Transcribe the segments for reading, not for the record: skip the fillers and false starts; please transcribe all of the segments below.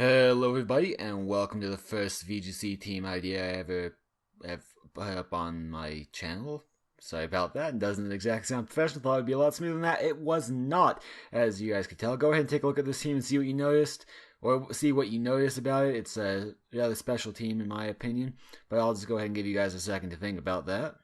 Hello everybody and welcome to the first VGC team idea I ever have put up on my channel. Sorry about that, it doesn't exactly sound professional. Thought it would be a lot smoother than that. It was not, as you guys could tell. Go ahead and take a look at this team and see what you noticed, or see what you noticed about it. It's a rather special team in my opinion, but I'll just go ahead and give you guys a second to think about that.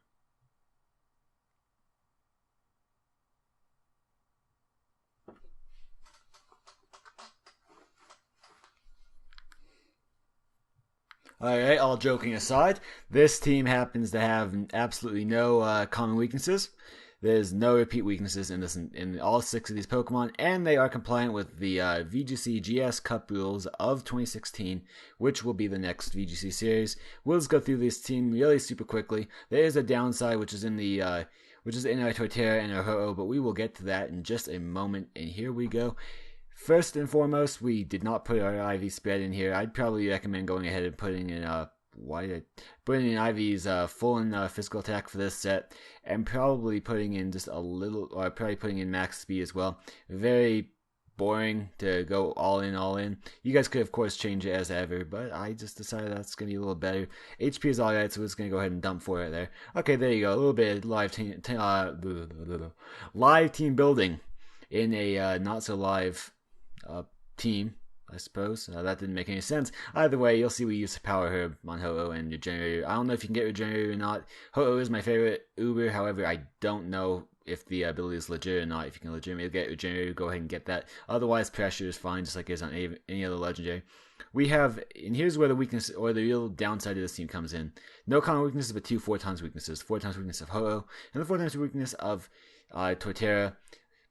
Alright, all joking aside, this team happens to have absolutely no common weaknesses. There's no repeat weaknesses in all six of these Pokemon, and they are compliant with the VGC GS Cup rules of 2016, which will be the next VGC series. We'll just go through this team really super quickly. There is a downside, which is in our Torterra and our Ho-Oh, but we will get to that in just a moment. And here we go. First and foremost, we did not put our IV spread in here. I'd probably recommend going ahead and putting in putting in Ivy's full and physical attack for this set, and probably putting in just a little, or probably putting in max speed as well. Very boring to go all in, all in. You guys could of course change it as ever, but I just decided that's gonna be a little better. HP is alright, so we're just gonna go ahead and dump for it there. Okay, there you go. A little bit of live team building in a not so live team, I suppose. That didn't make any sense. Either way, you'll see we use Power Herb on Ho-Oh and Regenerator. I don't know if you can get Regenerator or not. Ho-Oh is my favorite Uber, however, I don't know if the ability is legit or not. If you can legitimately get Regenerator, go ahead and get that. Otherwise, Pressure is fine, just like it is on any other Legendary. We have, and here's where the weakness, or the real downside of this team comes in. No common weaknesses, but two 4x weaknesses. 4x weakness of Ho-Oh, and the 4x weakness of Torterra.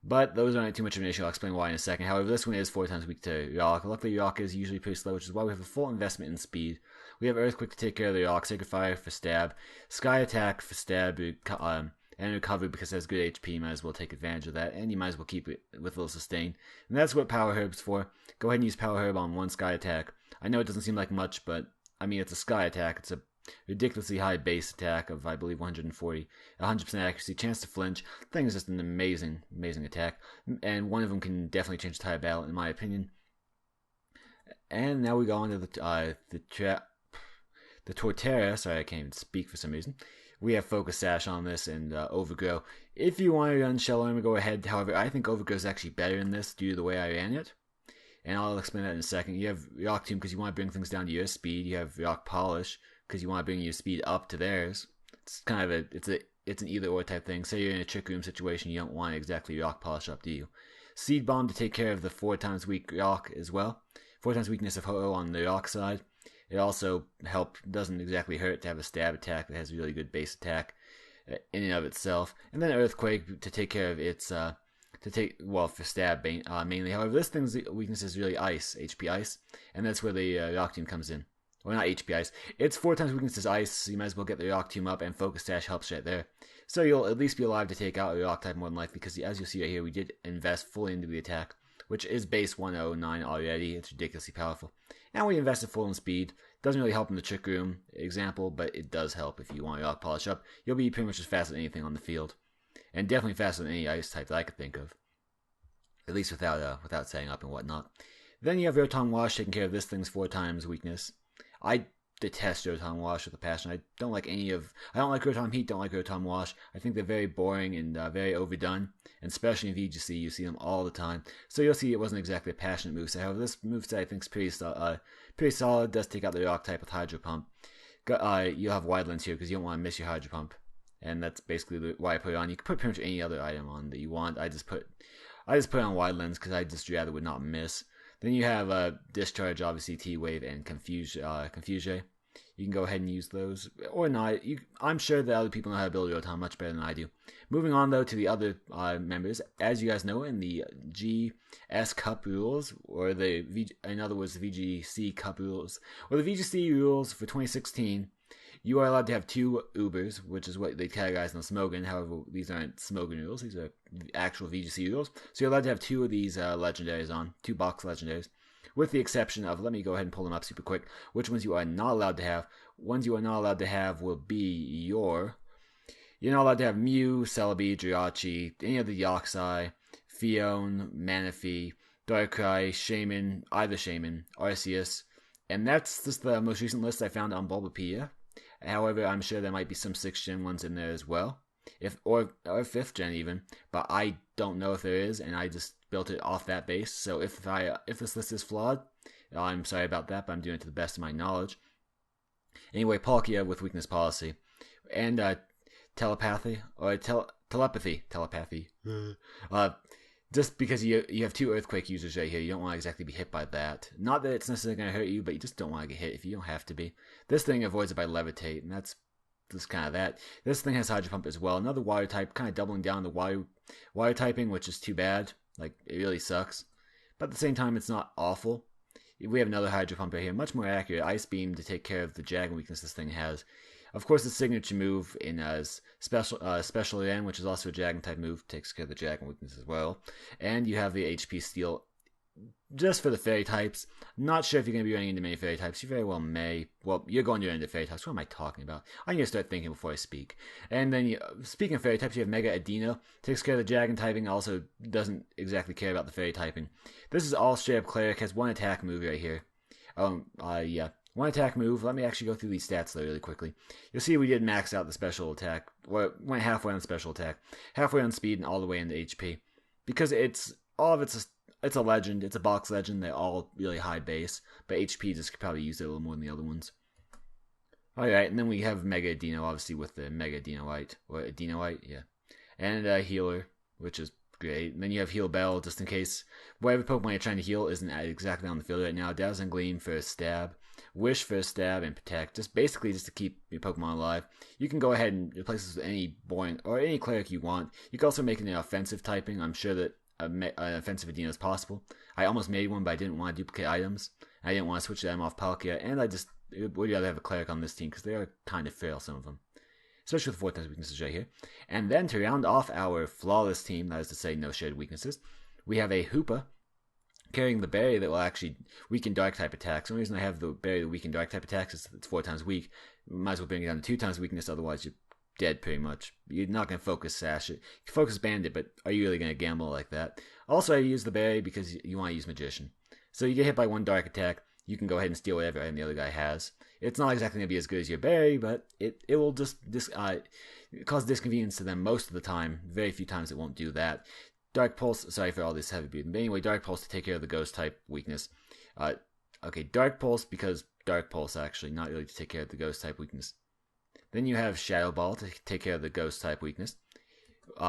But those aren't too much of an issue. I'll explain why in a second. However, this one is 4x weak to Rock. Luckily, Rock is usually pretty slow, which is why we have a full investment in speed. We have Earthquake to take care of the Rock, Sacred Fire for stab, Sky Attack for stab, and recovery because it has good HP. You might as well take advantage of that, and you might as well keep it with a little sustain. And that's what Power Herb's for. Go ahead and use Power Herb on one Sky Attack. I know it doesn't seem like much, but I mean, it's a Sky Attack. It's a ridiculously high base attack of, I believe, 140, 100% accuracy, chance to flinch. The thing is just an amazing attack, and one of them can definitely change the tide of battle, in my opinion. And now we go on to the Torterra. Sorry, I can't even speak for some reason. We have Focus Sash on this and Overgrow. If you want to run Shell Armor, go ahead. However, I think Overgrow is actually better in this due to the way I ran it. And I'll explain that in a second. You have Rock Tomb because you want to bring things down to your speed. You have Rock Polish because you want to bring your speed up to theirs. It's kind of it's an either or type thing. Say you're in a Trick Room situation, you don't want exactly Rock Polish up, do you? Seed Bomb to take care of the 4x weak Rock as well. 4x weakness of Ho-Oh on the Rock side. It also doesn't exactly hurt to have a stab attack that has a really good base attack in and of itself. And then Earthquake to take care of its for stab mainly. However, this thing's weakness is really Ice, HP Ice, and that's where the Rock Team comes in. Well, not HP Ice. It's 4x weakness is Ice, so you might as well get the Rock Tomb up, and Focus Sash helps right there. So you'll at least be alive to take out a Rock type more than likely, because as you'll see right here, we did invest fully into the attack, which is base 109 already. It's ridiculously powerful. And we invested full in speed. Doesn't really help in the Trick Room example, but it does help if you want Rock Polish up. You'll be pretty much as fast as anything on the field. And definitely faster than any Ice type that I could think of. At least without setting up and whatnot. Then you have Rotom Wash taking care of this thing's 4x weakness. I detest Rotom Wash with a passion. I don't like Rotom Heat, don't like Rotom Wash. I think they're very boring and very overdone. And especially in VGC, you see them all the time. So you'll see it wasn't exactly a passionate moveset. However, this moveset I think is pretty solid. It does take out the Rock type with Hydro Pump. You'll have Wide Lens here because you don't want to miss your Hydro Pump. And that's basically why I put it on. You can put pretty much any other item on that you want. I just put it on Wide Lens because I just rather would not miss. Then you have Discharge, obviously T-Wave, and Confuse. You can go ahead and use those, or not. I'm sure that other people know how to build Rotom much better than I do. Moving on, though, to the other members. As you guys know, in the GS Cup rules, or in other words, the VGC Cup rules, or the VGC rules for 2016, you are allowed to have two Ubers, which is what they categorize in the Smogon. However, these aren't Smogon rules. These are actual VGC rules. So you're allowed to have two of these legendaries on, two box legendaries. With the exception of, let me go ahead and pull them up super quick, which ones you are not allowed to have. Ones you are not allowed to have will be you're not allowed to have Mew, Celebi, Jirachi, any of the Yoxai, Fion, Manaphy, Darkrai, Shaman, either Shaman, Arceus, and that's just the most recent list I found on Bulbapedia. However, I'm sure there might be some 6th gen ones in there as well, or 5th gen even, but I don't know if there is, and I just built it off that base. So if this list is flawed, I'm sorry about that, but I'm doing it to the best of my knowledge. Anyway, Palkia with weakness policy, and telepathy or telepathy. Just because you have 2 earthquake users right here, you don't want to exactly be hit by that. Not that it's necessarily going to hurt you, but you just don't want to get hit if you don't have to be. This thing avoids it by levitate, and that's just kind of that. This thing has Hydro Pump as well. Another water type, kind of doubling down the water typing, which is too bad. Like, it really sucks. But at the same time, it's not awful. We have another Hydro Pump right here, much more accurate. Ice Beam to take care of the Dragon weakness this thing has. Of course, the signature move in Special N, which is also a Dragon type move, takes care of the Dragon weakness as well. And you have the HP Steal just for the Fairy types. Not sure if you're going to be running into many Fairy types. You very well may. Well, you're going to run into Fairy types. What am I talking about? I need to start thinking before I speak. And then, speaking of Fairy types, you have Mega Adino. Takes care of the Dragon typing, also doesn't exactly care about the Fairy typing. This is all straight up Cleric, has 1 attack move right here. Yeah. 1 attack move. Let me actually go through these stats though really quickly. You'll see we did max out the special attack. Well, went halfway on special attack, halfway on speed, and all the way into HP. Because it's a legend. It's a box legend. They're all really high base, but HP just could probably use it a little more than the other ones. Alright, and then we have Mega Adino, obviously, with the Mega Adinoite. Or Adinoite, yeah. And Healer, which is great. And then you have Heal Bell, just in case whatever Pokemon you're trying to heal isn't exactly on the field right now. Dazzling Gleam for a stab. Wish for a stab, and Protect. Just to keep your Pokemon alive. You can go ahead and replace this with any Boring, or any Cleric you want. You can also make it an offensive typing. I'm sure that an offensive Adino is possible. I almost made one, but I didn't want to duplicate items. I didn't want to switch them off Palkia, and I just would rather have a Cleric on this team, because they are kind of frail, some of them. Especially with the 4 times weaknesses right here. And then to round off our flawless team, that is to say no shared weaknesses, we have a Hoopa carrying the berry that will actually weaken dark type attacks. The only reason I have the berry that weaken dark type attacks is it's 4 times weak. You might as well bring it down to 2 times weakness, otherwise you're dead pretty much. You're not going to focus Sash it. You can focus Bandit, but are you really going to gamble like that? Also, I use the berry because you want to use Magician. So you get hit by 1 dark attack, you can go ahead and steal whatever item the other guy has. It's not exactly going to be as good as your berry, but it will just cause disconvenience to them most of the time. Very few times it won't do that. Dark Pulse, sorry for all this heavy breathing, but anyway, Dark Pulse to take care of the Ghost type weakness. Okay, Dark Pulse because Dark Pulse actually, not really to take care of the Ghost type weakness. Then you have Shadow Ball to take care of the Ghost type weakness.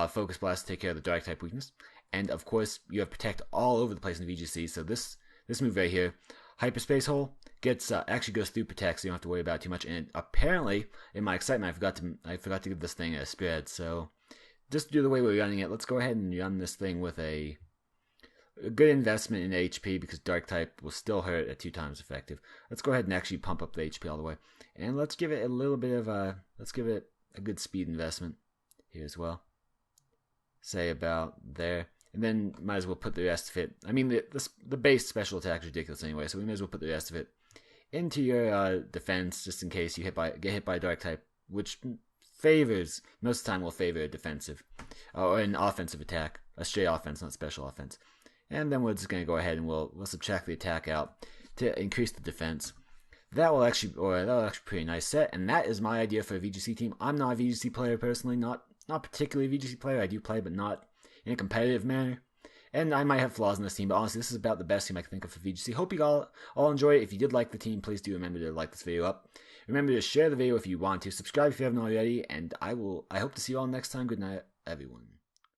Focus Blast to take care of the Dark type weakness. And of course, you have Protect all over the place in VGC, so this move right here, Hyperspace Hole, gets actually goes through Protect, so you don't have to worry about it too much. And apparently, in my excitement, I forgot to give this thing a spread, so just do the way we're running it. Let's go ahead and run this thing with a good investment in HP, because Dark type will still hurt at 2 times effective. Let's go ahead and actually pump up the HP all the way, and let's give it a little bit of let's give it a good speed investment here as well. Say about there, and then might as well put the rest of it. I mean, the base special attack is ridiculous anyway, so we may as well put the rest of it into your defense, just in case you get hit by Dark type, which most of the time will favor a defensive or an offensive attack, a straight offense, not special offense. And then we're just going to go ahead and we'll subtract the attack out to increase the defense. That'll actually be a pretty nice set, and that is my idea for a VGC team. I'm not a VGC player personally, not particularly a VGC player. I do play, but not in a competitive manner. And I might have flaws in this team, but honestly, this is about the best team I can think of for VGC. Hope you all enjoy it. If you did like the team, please do remember to like this video up. Remember to share the video if you want to. Subscribe if you haven't already, and I hope to see you all next time. Good night, everyone.